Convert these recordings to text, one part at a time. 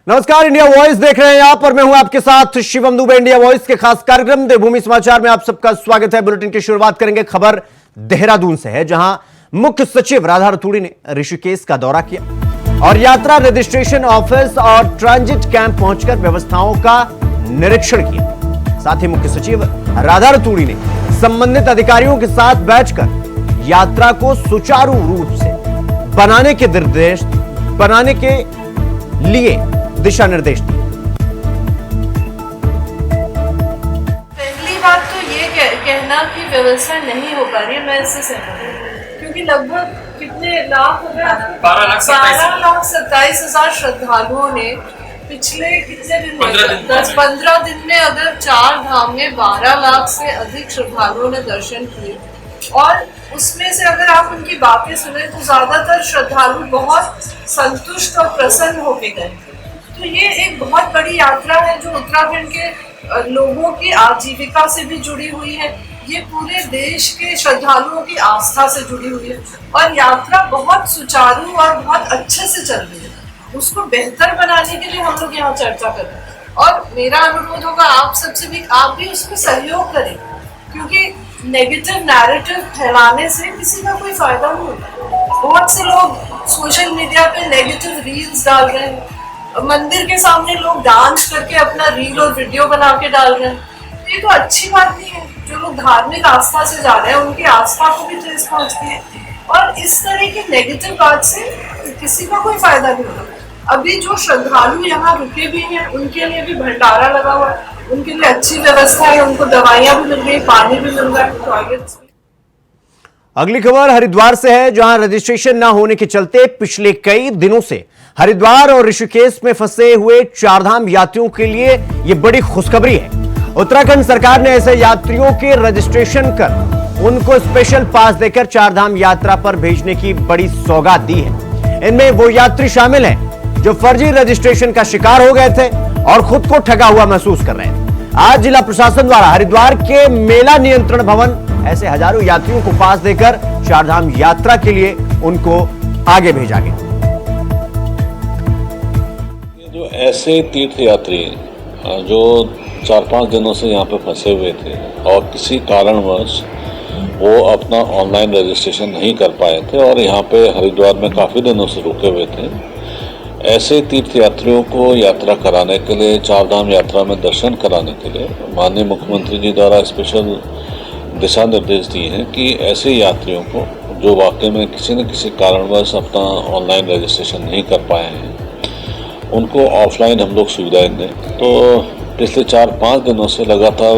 नमस्कार, India voice देख रहे हैं आप और मैं हूं आपके साथ शिवम दुबे। इंडिया वॉइस के खास कार्यक्रम देवभूमि समाचार में आप सबका स्वागत है। बुलेटिन की शुरुआत करेंगे खबर देहरादून से है, जहां मुख्य सचिव राधा रतूड़ी ने ऋषिकेश का दौरा किया और यात्रा रजिस्ट्रेशन ऑफिस और ट्रांजिट कैंप पहुंचकर व्यवस्थाओं का निरीक्षण किया। साथ ही मुख्य सचिव राधा रतूड़ी ने संबंधित अधिकारियों के साथ बैठकर यात्रा को सुचारू रूप से बनाने के लिए दिशा निर्देश दिए। पहली बात तो ये कहना कि व्यवस्था नहीं हो पा रही है, मैं इससे सहमत हूँ, क्योंकि लगभग कितने लाख हो गए, 12,27,000 श्रद्धालुओं ने पिछले कितने दिन में 10-15 दिन में अगर 4 धाम में 12 लाख से अधिक श्रद्धालुओं ने दर्शन किए और उसमें से अगर आप उनकी बातें सुने तो ज्यादातर श्रद्धालु बहुत संतुष्ट और प्रसन्न होके गए। तो ये एक बहुत बड़ी यात्रा है जो उत्तराखंड के लोगों की आजीविका से भी जुड़ी हुई है। ये पूरे देश के श्रद्धालुओं की आस्था से जुड़ी हुई है और यात्रा बहुत सुचारू और बहुत अच्छे से चल रही है। उसको बेहतर बनाने के लिए हम लोग यहाँ चर्चा कर रहे हैं और मेरा अनुरोध होगा आप सबसे भी, आप भी उसमें सहयोग करें, क्योंकि नेगेटिव नैरेटिव फैलाने से किसी का कोई फायदा नहीं होता। बहुत से लोग सोशल मीडिया पे नेगेटिव रील्स डाल रहे हैं, मंदिर के सामने लोग डांस करके अपना रील और वीडियो बना के डाल रहे हैं। ये तो अच्छी बात नहीं है। जो लोग धार्मिक आस्था से जा रहे हैं उनकी आस्था को भी ठेस पहुंचती है और इस तरह की नेगेटिव बात से किसी का कोई फायदा नहीं होगा। अभी जो श्रद्धालु यहाँ रुके भी हैं उनके लिए भी भंडारा लगा हुआ है, उनके लिए अच्छी व्यवस्था है, उनको दवाइयाँ भी मिल रही, पानी भी मिल रहा है, टॉयलेट्स भी। अगली खबर हरिद्वार से है, जहां रजिस्ट्रेशन न होने के चलते पिछले कई दिनों से हरिद्वार और ऋषिकेश में फंसे हुए चारधाम यात्रियों के लिए यह बड़ी खुशखबरी है। उत्तराखंड सरकार ने ऐसे यात्रियों के रजिस्ट्रेशन कर उनको स्पेशल पास देकर चारधाम यात्रा पर भेजने की बड़ी सौगात दी है। इनमें वो यात्री शामिल हैं जो फर्जी रजिस्ट्रेशन का शिकार हो गए थे और खुद को ठगा हुआ महसूस कर रहे हैं। आज जिला प्रशासन द्वारा हरिद्वार के मेला नियंत्रण भवन ऐसे हजारों यात्रियों को पास देकर चारधाम यात्रा के लिए उनको आगे भेजा गया। जो ऐसे तीर्थयात्री जो 4-5 दिनों से यहाँ पे फंसे हुए थे और किसी कारणवश वो अपना ऑनलाइन रजिस्ट्रेशन नहीं कर पाए थे और यहाँ पे हरिद्वार में काफ़ी दिनों से रुके हुए थे, ऐसे तीर्थयात्रियों को यात्रा कराने के लिए, चारधाम यात्रा में दर्शन कराने के लिए माननीय मुख्यमंत्री जी द्वारा स्पेशल दिशा निर्देश दिए हैं कि ऐसे यात्रियों को जो वाकई में किसी न किसी कारणवश अपना ऑनलाइन रजिस्ट्रेशन नहीं कर पाए हैं उनको ऑफलाइन हम लोग सुविधाएं दें। तो पिछले 4-5 दिनों से लगातार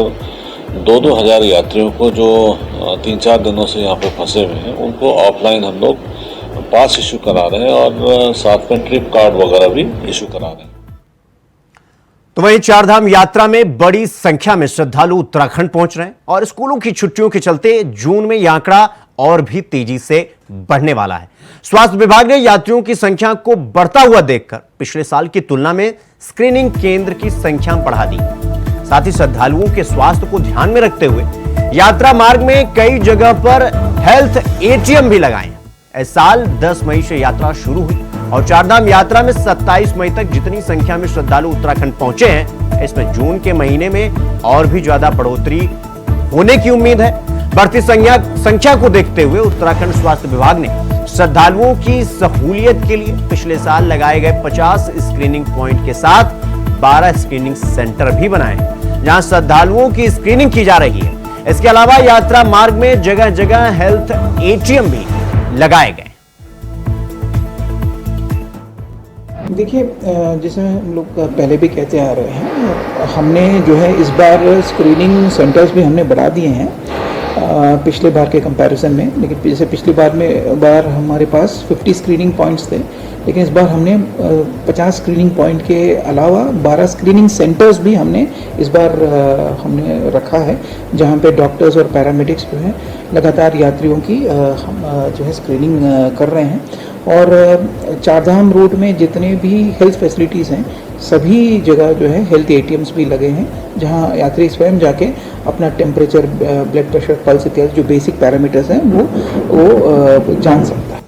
2-2 हज़ार यात्रियों को जो 3-4 दिनों से यहाँ पे फंसे हुए हैं उनको ऑफलाइन हम लोग पास इशू करा रहे हैं और साथ में ट्रिप कार्ड वगैरह भी इशू करा रहे हैं। तो वहीं चारधाम यात्रा में बड़ी संख्या में श्रद्धालु उत्तराखंड पहुंच रहे हैं और स्कूलों की छुट्टियों के चलते जून में यह आंकड़ा और भी तेजी से बढ़ने वाला है। स्वास्थ्य विभाग ने यात्रियों की संख्या को बढ़ता हुआ देखकर पिछले साल की तुलना में स्क्रीनिंग केंद्र की संख्या बढ़ा दी। साथ ही श्रद्धालुओं के स्वास्थ्य को ध्यान में रखते हुए यात्रा मार्ग में कई जगह पर हेल्थ एटीएम भी लगाए हैं। इस साल 10 मई से यात्रा शुरू हुई और चारधाम यात्रा में 27 मई तक जितनी संख्या में श्रद्धालु उत्तराखंड पहुंचे हैं, इसमें जून के महीने में और भी ज्यादा बढ़ोतरी होने की उम्मीद है। बढ़ती संख्या को देखते हुए उत्तराखंड स्वास्थ्य विभाग ने श्रद्धालुओं की सहूलियत के लिए पिछले साल लगाए गए 50 स्क्रीनिंग पॉइंट के साथ 12 स्क्रीनिंग सेंटर भी बनाए हैं, जहां श्रद्धालुओं की स्क्रीनिंग की जा रही है। इसके अलावा यात्रा मार्ग में जगह जगह हेल्थ एटीएम भी लगाए गए। देखिए, जैसे हम लोग पहले भी कहते आ रहे हैं, हमने जो है इस बार स्क्रीनिंग सेंटर्स भी हमने बढ़ा दिए हैं पिछले बार के कंपैरिजन में। लेकिन जैसे पिछली बार हमारे पास 50 स्क्रीनिंग पॉइंट्स थे, लेकिन इस बार हमने 50 स्क्रीनिंग पॉइंट के अलावा 12 स्क्रीनिंग सेंटर्स भी हमने इस बार हमने रखा है, जहाँ पे डॉक्टर्स और पैरामेडिक्स जो हैं लगातार यात्रियों की हम जो है स्क्रीनिंग कर रहे हैं। और चारधाम रूट में जितने भी हेल्थ फैसिलिटीज़ हैं सभी जगह जो है हेल्थ एटीएम्स भी लगे हैं, जहां यात्री स्वयं जाके अपना टेम्परेचर, ब्लड प्रेशर, पल्स इत्यादि जो बेसिक पैरामीटर्स हैं वो जान सकता है।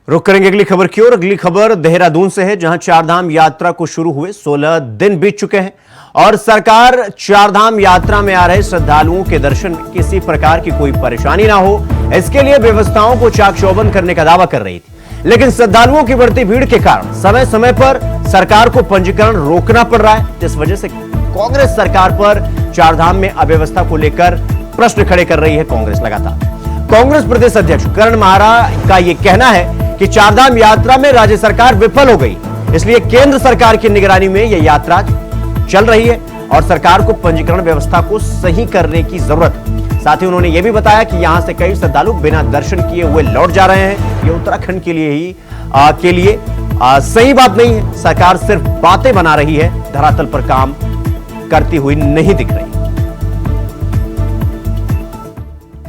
रुक करेंगे अगली खबर की ओर। अगली खबर देहरादून से है, जहां चारधाम यात्रा को शुरू हुए 16 दिन बीत चुके हैं और सरकार चारधाम यात्रा में आ रहे श्रद्धालुओं के दर्शन में किसी प्रकार की कोई परेशानी ना हो, इसके लिए व्यवस्थाओं को चाक चौबंद करने का दावा कर रही थी। लेकिन श्रद्धालुओं की बढ़ती भीड़ के कारण समय समय पर सरकार को पंजीकरण रोकना पड़ रहा है, जिस वजह से कांग्रेस सरकार पर चारधाम में अव्यवस्था को लेकर प्रश्न खड़े कर रही है। कांग्रेस लगातार कांग्रेस प्रदेश अध्यक्ष करण महारा का यह कहना है कि चारधाम यात्रा में राज्य सरकार विफल हो गई, इसलिए केंद्र सरकार की निगरानी में यह यात्रा चल रही है और सरकार को पंजीकरण व्यवस्था को सही करने की जरूरत है। साथ ही उन्होंने यह भी बताया कि यहां से कई श्रद्धालु बिना दर्शन किए हुए लौट जा रहे हैं। यह उत्तराखंड के लिए सही बात नहीं है। सरकार सिर्फ बातें बना रही है, धरातल पर काम करती हुई नहीं दिख रही।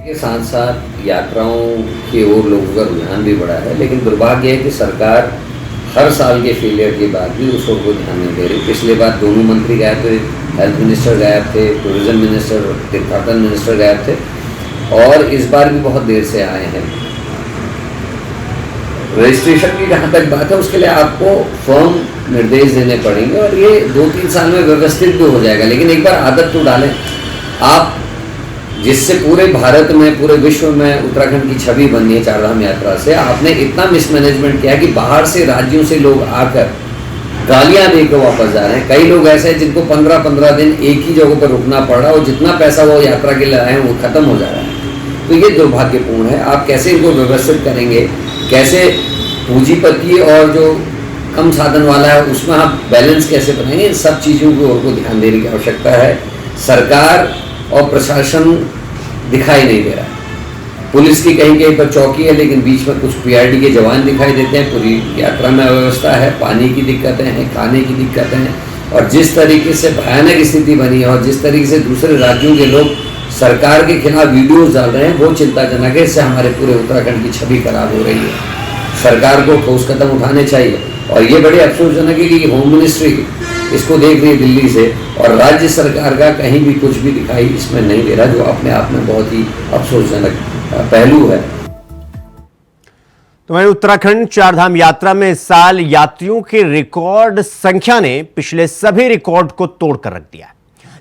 के साथ साथ यात्राओं की ओर लोगों का रुझान भी बढ़ा है, लेकिन दुर्भाग्य है कि सरकार हर साल के फेलियर के बाद भी उस ओर को ध्यान नहीं दे रही। पिछले बार दोनों मंत्री गायब थे, हेल्थ मिनिस्टर गायब थे, टूरिज्म मिनिस्टर, तीर्थाटन मिनिस्टर गायब थे और इस बार भी बहुत देर से आए हैं। रजिस्ट्रेशन की जहाँ तक बात है, उसके लिए आपको फर्म निर्देश देने पड़ेंगे और ये 2-3 साल में व्यवस्थित भी हो जाएगा, लेकिन एक बार आदत तो डालें आप, जिससे पूरे भारत में, पूरे विश्व में उत्तराखंड की छवि बनी है चारधाम यात्रा से। आपने इतना मिसमैनेजमेंट किया कि बाहर से राज्यों से लोग आकर गालियां देकर वापस जा रहे हैं। कई लोग ऐसे हैं जिनको 15-15 दिन एक ही जगह पर रुकना पड़ रहा है और जितना पैसा वो यात्रा के लिए आए हैं वो खत्म हो जा रहा है। तो ये दुर्भाग्यपूर्ण है। आप कैसे इनको व्यवस्थित करेंगे, कैसे पूंजीपति और जो कम साधन वाला है उसमें आप बैलेंस कैसे बनाएंगे, इन सब चीज़ों की ओर को ध्यान देने की आवश्यकता है। सरकार और प्रशासन दिखाई नहीं दे रहा है। पुलिस की कहीं कहीं पर चौकी है, लेकिन बीच में कुछ पीआरडी के जवान दिखाई देते हैं। पूरी यात्रा में अव्यवस्था है, पानी की दिक्कतें हैं, खाने की दिक्कतें हैं और जिस तरीके से भयानक स्थिति बनी है और जिस तरीके से दूसरे राज्यों के लोग सरकार के खिलाफ वीडियोज डाल रहे हैं वो चिंताजनक है। इससे हमारे पूरे उत्तराखंड की छवि खराब हो रही है। सरकार को ठोस कदम उठाने चाहिए और ये बड़े अफसोसजनक है कि होम मिनिस्ट्री इसको देख रही है दिल्ली से और राज्य सरकार का कहीं भी कुछ भी दिखाई इसमें नहीं दे रहा, जो अपने आप में बहुत ही अफसोसजनक पहलू है। तो वहीं उत्तराखंड चारधाम यात्रा में इस साल यात्रियों की रिकॉर्ड संख्या ने पिछले सभी रिकॉर्ड को तोड़कर रख दिया है।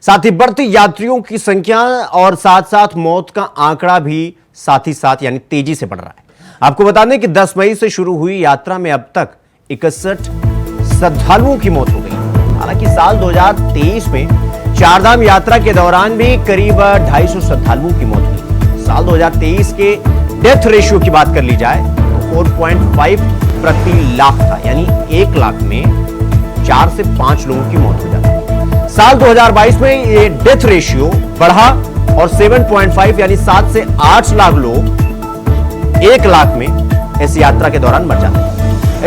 साथ ही बढ़ती यात्रियों की संख्या और साथ साथ मौत का आंकड़ा भी साथ ही साथ यानी तेजी से बढ़ रहा है। आपको बता दें कि 10 मई से शुरू हुई यात्रा में अब तक 61 श्रद्धालुओं की मौत हो गई। हालांकि साल 2023 में चारधाम यात्रा के दौरान भी करीब 250 श्रद्धालुओं की मौत हुई। साल 2023 के डेथ रेशियो की बात कर ली जाए तो 4.5 प्रति लाख था, यानी 1 लाख में 4 से 5 लोगों की मौत हो जाती। साल 2022 में ये डेथ रेशियो बढ़ा और 7.5 यानी 7 से 8 लाख लोग 1 लाख में इस यात्रा के दौरान मर जाते हैं।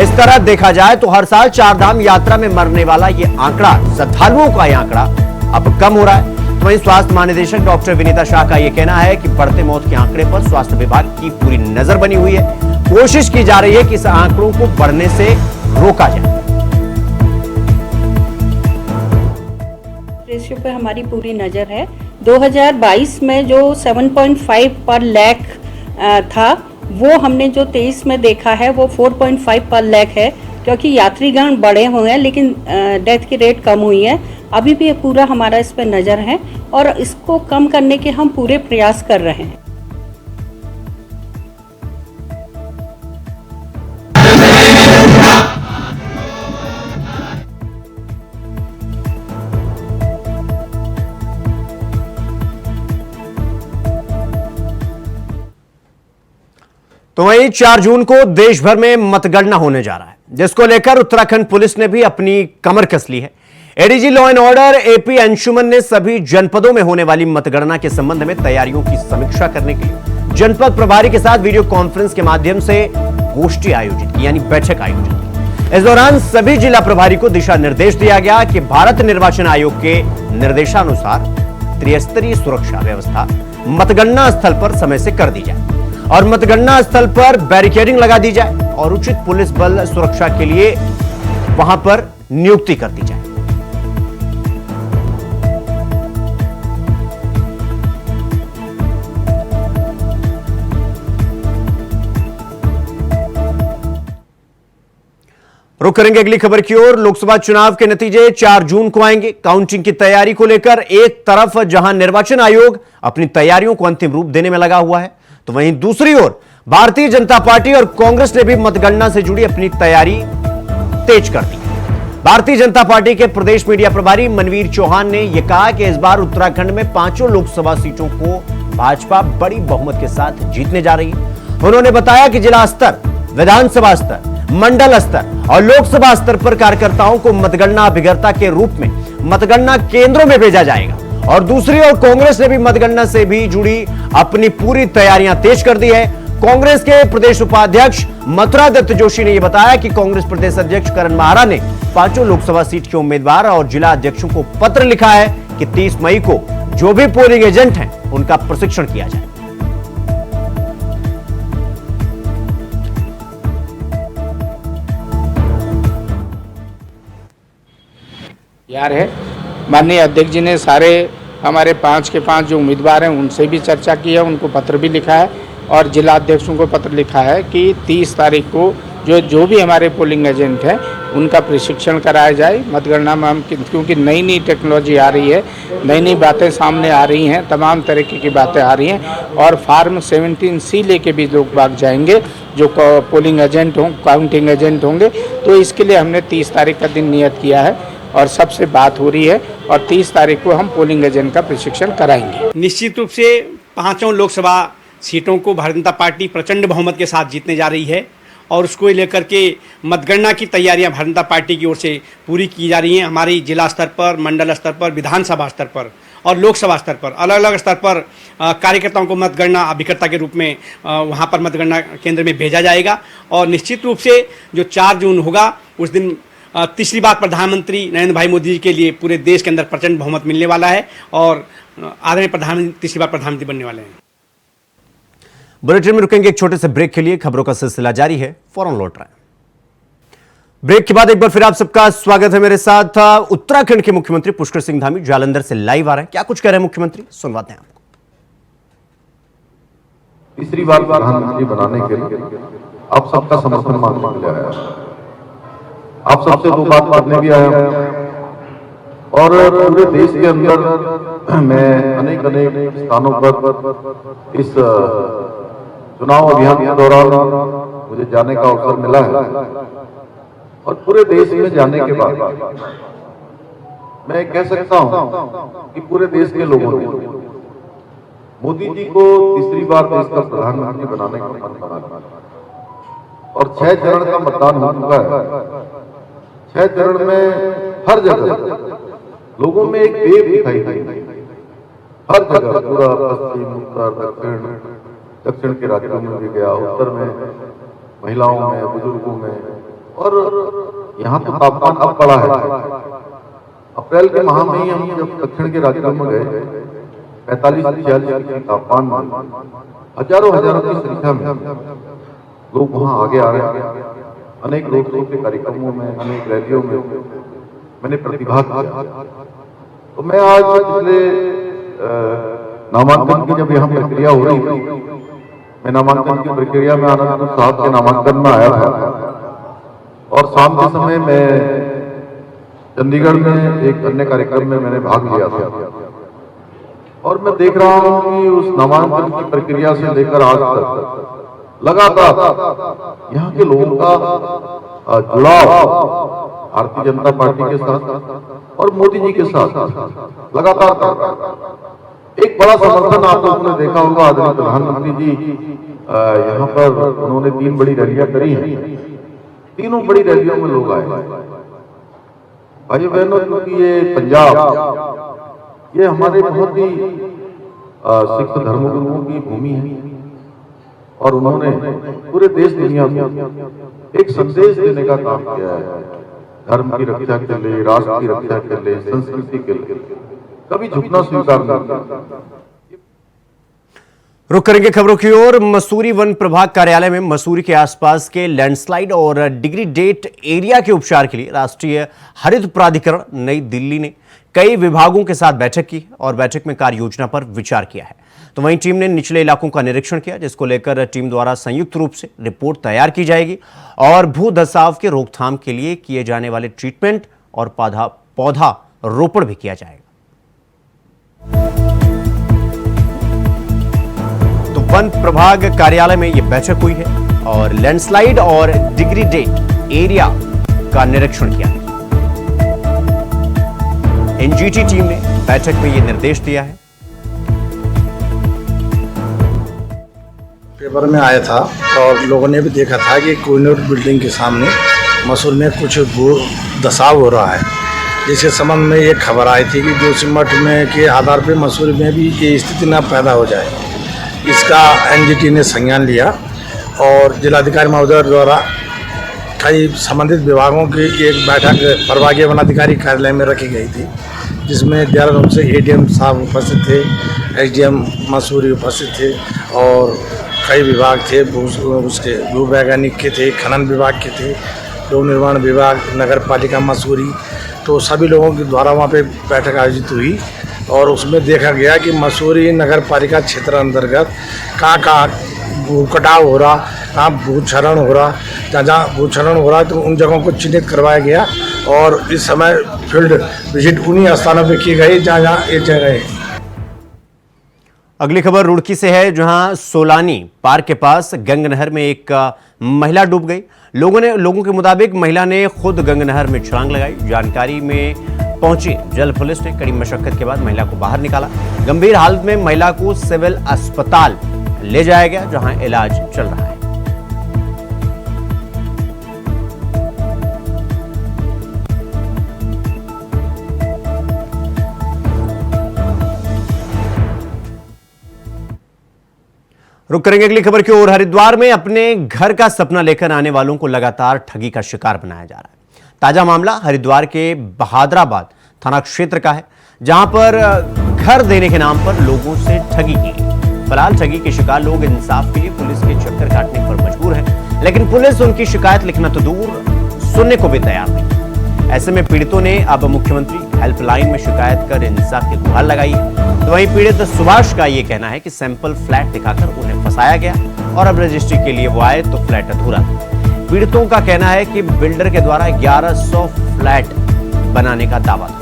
इस तरह देखा जाए तो हर साल चारधाम यात्रा में मरने वाला ये आंकड़ा, श्रद्धालुओं का ये आंकड़ा अब कम हो रहा है। वहीं स्वास्थ्य महानिदेशक डॉक्टर विनीता शाह का यह कहना है कि बढ़ते मौत के आंकड़े पर स्वास्थ्य विभाग की पूरी नजर बनी हुई है। कोशिश की जा रही है कि इस आंकड़ों को बढ़ने से रोका जाए। रेशियो पे हमारी पूरी नजर है। 2022 में जो 7.5 पर लाख था, वो हमने जो 23 में देखा है वो 4.5 पर लाख है, क्योंकि यात्रीगण बढ़े हुए हैं लेकिन डेथ की रेट कम हुई है। अभी भी पूरा हमारा इस पर नज़र है और इसको कम करने के हम पूरे प्रयास कर रहे हैं। तो वहीं 4 जून को देश भर में मतगणना होने जा रहा है, जिसको लेकर उत्तराखंड पुलिस ने भी अपनी कमर कस ली है। ADG law and order AP Anshuman ने सभी जनपदों में होने वाली मतगणना के संबंध में तैयारियों की समीक्षा करने के लिए जनपद प्रभारी के साथ वीडियो कॉन्फ्रेंस के माध्यम से गोष्ठी आयोजित की, यानी बैठक आयोजित की। इस दौरान सभी जिला प्रभारी को दिशा निर्देश दिया गया कि भारत निर्वाचन आयोग के निर्देशानुसार त्रिस्तरीय सुरक्षा व्यवस्था मतगणना स्थल पर समय से कर दी जाए और मतगणना स्थल पर बैरिकेडिंग लगा दी जाए और उचित पुलिस बल सुरक्षा के लिए वहां पर नियुक्ति कर दी जाए। रुक करेंगे अगली खबर की ओर। लोकसभा चुनाव के नतीजे 4 जून को आएंगे। काउंटिंग की तैयारी को लेकर एक तरफ जहां निर्वाचन आयोग अपनी तैयारियों को अंतिम रूप देने में लगा हुआ है, तो वहीं दूसरी ओर भारतीय जनता पार्टी और कांग्रेस ने भी मतगणना से जुड़ी अपनी तैयारी तेज कर दी। भारतीय जनता पार्टी के प्रदेश मीडिया प्रभारी मनवीर चौहान ने यह कहा कि इस बार उत्तराखंड में 5 लोकसभा सीटों को भाजपा बड़ी बहुमत के साथ जीतने जा रही है। उन्होंने बताया कि जिला स्तर, विधानसभा स्तर, मंडल स्तर और लोकसभा स्तर पर कार्यकर्ताओं को मतगणना अभिकर्ता के रूप में मतगणना केंद्रों में भेजा जाएगा। और दूसरी ओर कांग्रेस ने भी मतगणना से भी जुड़ी अपनी पूरी तैयारियां तेज कर दी है। कांग्रेस के प्रदेश उपाध्यक्ष मथुरा दत्त जोशी ने यह बताया कि कांग्रेस प्रदेश अध्यक्ष करण माहरा ने 5 लोकसभा सीट के उम्मीदवार और जिला अध्यक्षों को पत्र लिखा है कि 30 मई को जो भी पोलिंग एजेंट हैं उनका प्रशिक्षण किया जाए। तैयार है। माननीय अध्यक्ष जी ने सारे हमारे 5 के 5 जो उम्मीदवार हैं उनसे भी चर्चा की है, उनको पत्र भी लिखा है और जिला अध्यक्षों को पत्र लिखा है कि 30 तारीख को जो भी हमारे पोलिंग एजेंट हैं उनका प्रशिक्षण कराया जाए। मतगणना में हम क्योंकि नई नई टेक्नोलॉजी आ रही है, नई नई बातें सामने आ रही हैं, तमाम तरीके की बातें आ रही हैं और फार्म 17C लेके भी लोग बाग जाएंगे जो पोलिंग एजेंट हों, काउंटिंग एजेंट होंगे। तो इसके लिए हमने 30 तारीख का दिन नियत किया है और सबसे बात हो रही है और 30 तारीख को हम पोलिंग एजेंट का प्रशिक्षण कराएंगे। निश्चित रूप से 5 लोकसभा सीटों को भारतीय जनता पार्टी प्रचंड बहुमत के साथ जीतने जा रही है और उसको लेकर के मतगणना की तैयारियां भारतीय जनता पार्टी की ओर से पूरी की जा रही हैं। हमारी जिला स्तर पर, मंडल स्तर पर, विधानसभा स्तर पर और लोकसभा स्तर पर अलग अलग स्तर पर कार्यकर्ताओं को मतगणना अभिकर्ता के रूप में वहां पर मतगणना केंद्र में भेजा जाएगा। और निश्चित रूप से जो 4 जून होगा उस दिन तीसरी बार प्रधानमंत्री नरेंद्र भाई मोदी जी के लिए पूरे देश के अंदर प्रचंड बहुमत मिलने वाला है और आदरणीय प्रधानमंत्री तीसरी बार प्रधानमंत्री बनने वाले हैं। बुलेटिन में रुकेंगे एक छोटे से ब्रेक के लिए। खबरों का सिलसिला जारी है, फौरन लौट रहे हैं। ब्रेक के बाद एक बार फिर आप सबका स्वागत है। मेरे साथ उत्तराखंड के मुख्यमंत्री पुष्कर सिंह धामी जालंधर से लाइव आ रहे हैं। क्या कुछ कह रहे हैं मुख्यमंत्री, सुनवाते हैं आपको। तीसरी बार प्रधानमंत्री बनाने के लिए आप सबका समर्थन मांगने के लिए आया, आप सबसे 2 बात करने भी आया और पूरे देश के अंदर मैं अनेक स्थानों पर इस चुनाव अभियान के दौरान मुझे जाने का अवसर मिला है और पूरे देश में जाने के बाद मैं कह सकता हूं कि पूरे देश के लोगों ने मोदी जी को तीसरी बार देश का प्रधानमंत्री बनाने का मन बना और 6 चरण का मतदान हो चुका है। 6 चरण में हर जगह लोगों में एक वेव दिखाई दी, हर जगह पूरा पश्चिम, उत्तर, दक्षिण के राज्यों में भी गया, उत्तर में महिलाओं में, बुजुर्गों में, और यहाँ तो तापमान अब बढ़ा है। अप्रैल के माह में ही हम जब दक्षिण के राज्यों में गए 45-46 डिग्री तापमान में हजारों की संख्या में लोग वहाँ आगे आ रहे हैं। अनेक रोड शो के कार्यक्रमों में, अनेक रैलियों में मैंने प्रतिभाग किया। तो मैं आज पिछले नामांकन की जब यहाँ प्रक्रिया हो रही थी, मैं नामांकन की प्रक्रिया में आनंदपुर साहब के नामांकन में आया था और शाम के समय मैं चंडीगढ़ में एक अन्य कार्यक्रम में मैंने भाग लिया था और मैं देख रहा हूं कि उस नामांकन की प्रक्रिया से लेकर आज तक लगातार यहाँ के लोगों का जुड़ाव भारतीय जनता पार्टी के साथ और मोदी जी के साथ लगातार एक बड़ा समर्थन आप लोगों ने देखा होगा। आदरणीय प्रधानमंत्री जी यहाँ पर उन्होंने 3 बड़ी रैलियां करी हैं, तीनों बड़ी रैलियों में लोग आए। भाई बहनों, क्योंकि ये पंजाब ये हमारे बहुत ही सिख धर्मगुरुओं की भूमि है और उन्होंने पूरे देश दुनिया में एक संदेश देने का काम किया है, धर्म की रक्षा के लिए, राष्ट्र की रक्षा के लिए, संस्कृति के लिए कभी झुकना स्वीकार नहीं करता। रुक करेंगे खबरों की ओर। मसूरी वन प्रभाग कार्यालय में मसूरी के आसपास के लैंडस्लाइड और डिग्री डेट एरिया के उपचार के लिए राष्ट्रीय हरित प्राधिकरण नई दिल्ली ने कई विभागों के साथ बैठक की और बैठक में कार्य योजना पर विचार किया है। तो वहीं टीम ने निचले इलाकों का निरीक्षण किया, जिसको लेकर टीम द्वारा संयुक्त रूप से रिपोर्ट तैयार की जाएगी और भू धसाव के रोकथाम के लिए किए जाने वाले ट्रीटमेंट और पौधा रोपण भी किया जाएगा। तो वन प्रभाग कार्यालय में यह बैठक हुई है और लैंडस्लाइड और डिग्रेडेड एरिया का निरीक्षण किया। एनजीटी टीम ने बैठक में यह निर्देश दिया है। पेपर में आया था और लोगों ने भी देखा था कि कोहिनूर बिल्डिंग के सामने मसूर में कुछ भू धसाव हो रहा है, जिसके संबंध में ये खबर आई थी कि जोशीमठ में के आधार पर मसूर में भी ये स्थिति न पैदा हो जाए। इसका एनजीटी ने संज्ञान लिया और जिलाधिकारी महोदय द्वारा कई संबंधित विभागों की एक बैठक प्रभागीय वनाधिकारी कार्यालय में रखी गई थी, जिसमें देहरादून से एडीएम साहब उपस्थित थे, एसडीएम मसूरी उपस्थित थे और कई विभाग थे, उसके भू वैज्ञानिक के थे, खनन विभाग के थे, लोक निर्माण विभाग, नगर पालिका मसूरी, तो सभी लोगों के द्वारा वहाँ पे बैठक आयोजित हुई और उसमें देखा गया कि मसूरी नगर पालिका क्षेत्र अंतर्गत कहाँ भू कटाव हो रहा, कहाँ भूक्षरण हो रहा, जहाँ भूक्षरण हो रहा है तो उन जगहों को चिन्हित करवाया गया और इस समय फील्ड विजिट उन्हीं स्थानों पे की गई जहाँ एक जगह है। अगली खबर रुड़की से है, जहां सोलानी पार्क के पास गंग नहर में एक महिला डूब गई। लोगों के मुताबिक महिला ने खुद गंग नहर में छलांग लगाई। जानकारी में पहुंची जल पुलिस ने कड़ी मशक्कत के बाद महिला को बाहर निकाला। गंभीर हालत में महिला को सिविल अस्पताल ले जाया गया, जहां इलाज चल रहा है। रुक करेंगे अगली खबर की ओर। हरिद्वार में अपने घर का सपना लेकर आने वालों को लगातार ठगी का शिकार बनाया जा रहा है। ताजा मामला हरिद्वार के बहादराबाद थाना क्षेत्र का है, जहां पर घर देने के नाम पर लोगों से ठगी की गई। फिलहाल ठगी के शिकार लोग इंसाफ के लिए पुलिस के चक्कर काटने पर मजबूर हैं, लेकिन पुलिस उनकी शिकायत लिखना तो दूर, सुनने को भी तैयार नहीं। ऐसे में पीड़ितों ने अब मुख्यमंत्री हेल्पलाइन में शिकायत कर इंसाफ की गुहार लगाई है। तो वहीं पीड़ित सुभाष का यह कहना है कि सैंपल फ्लैट दिखाकर उन्हें फंसाया गया और अब रजिस्ट्री के लिए वो आए तो फ्लैट अधूरा था। पीड़ितों का कहना है कि बिल्डर के द्वारा 1100 फ्लैट बनाने का दावा था।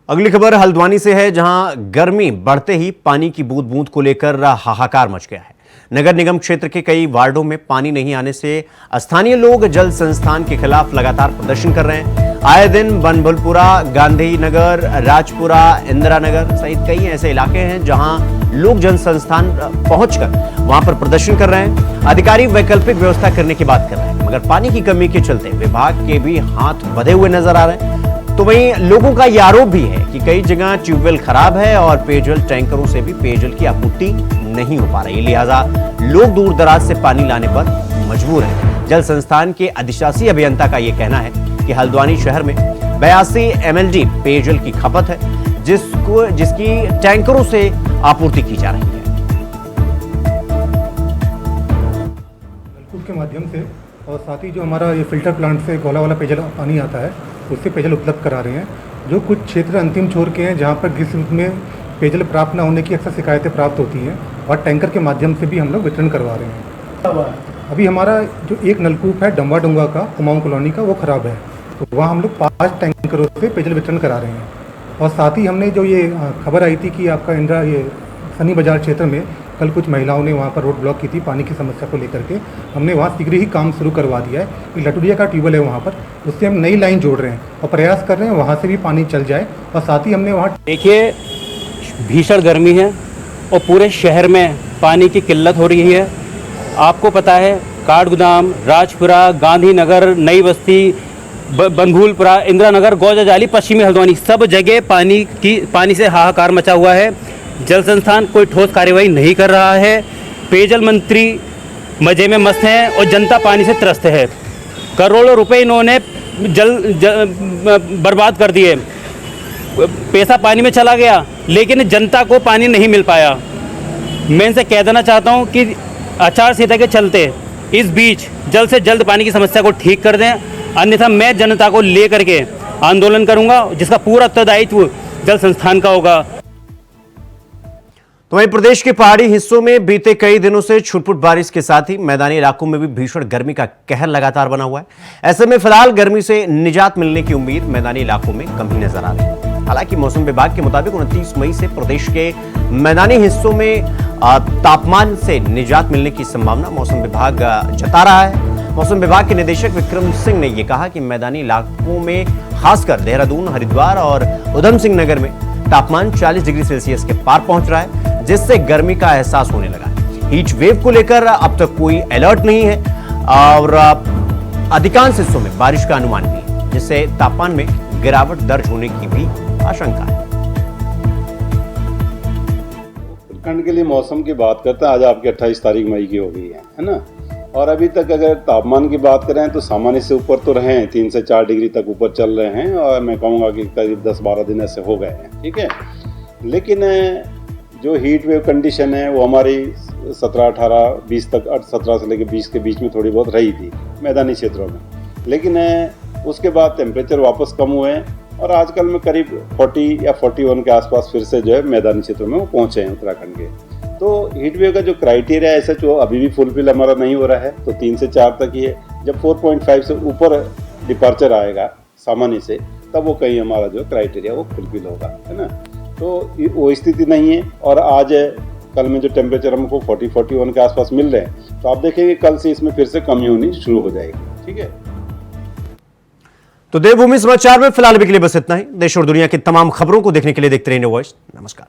अगली खबर हल्द्वानी से है, जहां गर्मी बढ़ते ही पानी की बूंद बूंद को लेकर हाहाकार मच गया है। नगर निगम क्षेत्र के कई वार्डों में पानी नहीं आने से स्थानीय लोग जल संस्थान के खिलाफ लगातार प्रदर्शन कर रहे हैं। आए दिन बनभुलपुरा, गांधी नगर, राजपुरा, इंदिरा नगर सहित कई ऐसे इलाके हैं जहां लोग जल संस्थान पहुंचकर वहां पर प्रदर्शन कर रहे हैं। अधिकारी वैकल्पिक व्यवस्था करने की बात कर रहे हैं, मगर पानी की कमी के चलते विभाग के भी हाथ बंधे हुए नजर आ रहे हैं। तो वहीं लोगों का यह आरोप भी है कि कई जगह ट्यूबवेल खराब है और पेयजल टैंकरों से भी पेयजल की आपूर्ति नहीं हो पा रही, लिहाजा लोग दूर दराज से पानी लाने पर मजबूर हैं। जल संस्थान के अधिशासी अभियंता का यह कहना है कि हल्द्वानी शहर में 82 MLD पेयजल की खपत है, जिसकी टैंकरों से आपूर्ति की जा रही है। नलकूप के माध्यम से और साथ ही जो हमारा ये फिल्टर प्लांट से गोला वाला पेयजल पानी आता है, उससे पेयजल उपलब्ध करा रहे हैं। जो कुछ क्षेत्र अंतिम छोर के हैं जहाँ पर ग्रीष्म में पेयजल प्राप्त न होने की अक्सर शिकायतें प्राप्त होती हैं, और टैंकर के माध्यम से भी हम लोग वितरण करवा रहे हैं। अभी हमारा जो एक नलकूप है डम्बा डुंगा का, कुमाऊं कॉलोनी का, वो ख़राब है, तो वहाँ हम लोग 5 टैंकरों से पेयजल वितरण करा रहे हैं। और साथ ही हमने जो ये खबर आई थी कि आपका इंदिरा ये सनी बाजार क्षेत्र में कल कुछ महिलाओं ने वहाँ पर रोड ब्लॉक की थी पानी की समस्या को लेकर के, हमने वहाँ शीघ्र ही काम शुरू करवा दिया है। लटुरिया का ट्यूबवेल है वहाँ पर, उससे हम नई लाइन जोड़ रहे हैं और प्रयास कर रहे हैं वहाँ से भी पानी चल जाए। और साथ ही हमने वहाँ देखिए भीषण गर्मी है और पूरे शहर में पानी की किल्लत हो रही है। आपको पता है काठगोदाम, राजपुरा, गांधी नगर, नई बस्ती, बनभूलपुरा, इंदिरा नगर, गौजा जाली, पश्चिमी हल्द्वानी, सब जगह पानी से हाहाकार मचा हुआ है। जल संस्थान कोई ठोस कार्रवाई नहीं कर रहा है। पेयजल मंत्री मजे में मस्त हैं और जनता पानी से त्रस्त है। करोड़ों रुपए इन्होंने बर्बाद कर दिए, पैसा पानी में चला गया, लेकिन जनता को पानी नहीं मिल पाया। मैं इनसे कह देना चाहता हूँ कि आचार संहिता के चलते इस बीच जल्द से जल्द पानी की समस्या को ठीक कर दें, अन्यथा मैं जनता को लेकर के आंदोलन करूंगा, जिसका पूरा उत्तरदायित्व जल संस्थान का होगा। तो वहीं प्रदेश के पहाड़ी हिस्सों में बीते कई दिनों से छुटपुट बारिश के साथ ही मैदानी इलाकों में भी भीषण गर्मी का कहर लगातार बना हुआ है। ऐसे में फिलहाल गर्मी से निजात मिलने की उम्मीद मैदानी इलाकों में कम ही नजर आ रही है। हालांकि मौसम विभाग के मुताबिक 29 मई से प्रदेश के मैदानी हिस्सों में तापमान से निजात मिलने की संभावना मौसम विभाग जता रहा है। मौसम विभाग के निदेशक विक्रम सिंह ने यह कहा कि मैदानी इलाकों में खासकर देहरादून, हरिद्वार और उधम सिंह नगर में तापमान 40 डिग्री सेल्सियस के पार पहुंच रहा है, जिससे गर्मी का एहसास होने लगा है। हीट वेव को लेकर अब तक कोई अलर्ट नहीं है और अधिकांश हिस्सों में बारिश का अनुमान भी है, जिससे तापमान में गिरावट दर्ज होने की भी आशंका है। उत्तराखंड के लिए मौसम की बात करते हैं, आज आपकी 28 तारीख मई की हो गई है ना। और अभी तक अगर तापमान की बात करें तो सामान्य से ऊपर तो रहे हैं, 3 से 4 डिग्री तक ऊपर चल रहे हैं और मैं कहूँगा कि करीब 10-12 दिन ऐसे हो गए हैं, ठीक है। लेकिन जो हीट वेव कंडीशन है वो हमारी 17, 18, 20 तक 17 से लेकर 20 के बीच में थोड़ी बहुत रही थी मैदानी क्षेत्रों में, लेकिन उसके बाद टेम्परेचर वापस कम हुए हैं और आजकल में करीब 40 या 41 के आसपास फिर से जो है मैदानी क्षेत्रों में वो पहुँचे हैं उत्तराखंड के। तो हीट वेव का जो क्राइटेरिया है ऐसा जो अभी भी फुलफिल हमारा नहीं हो रहा है, तो 3 से 4 तक ही है। जब 4.5 से ऊपर डिपार्चर आएगा सामान्य से, तब वो कहीं हमारा जो क्राइटेरिया वो फुलफिल होगा, है ना। तो वो स्थिति नहीं है और आज कल में जो टेम्परेचर हमको 40-41 के आसपास मिल रहे हैं, तो आप देखेंगे कल से इसमें फिर से कमी होनी शुरू हो जाएगी, ठीक है। तो देवभूमि समाचार में फिलहाल अभी के लिए बस इतना ही। देश और दुनिया की तमाम खबरों को देखने के लिए देखते रहिए न्यू वॉइस। नमस्कार।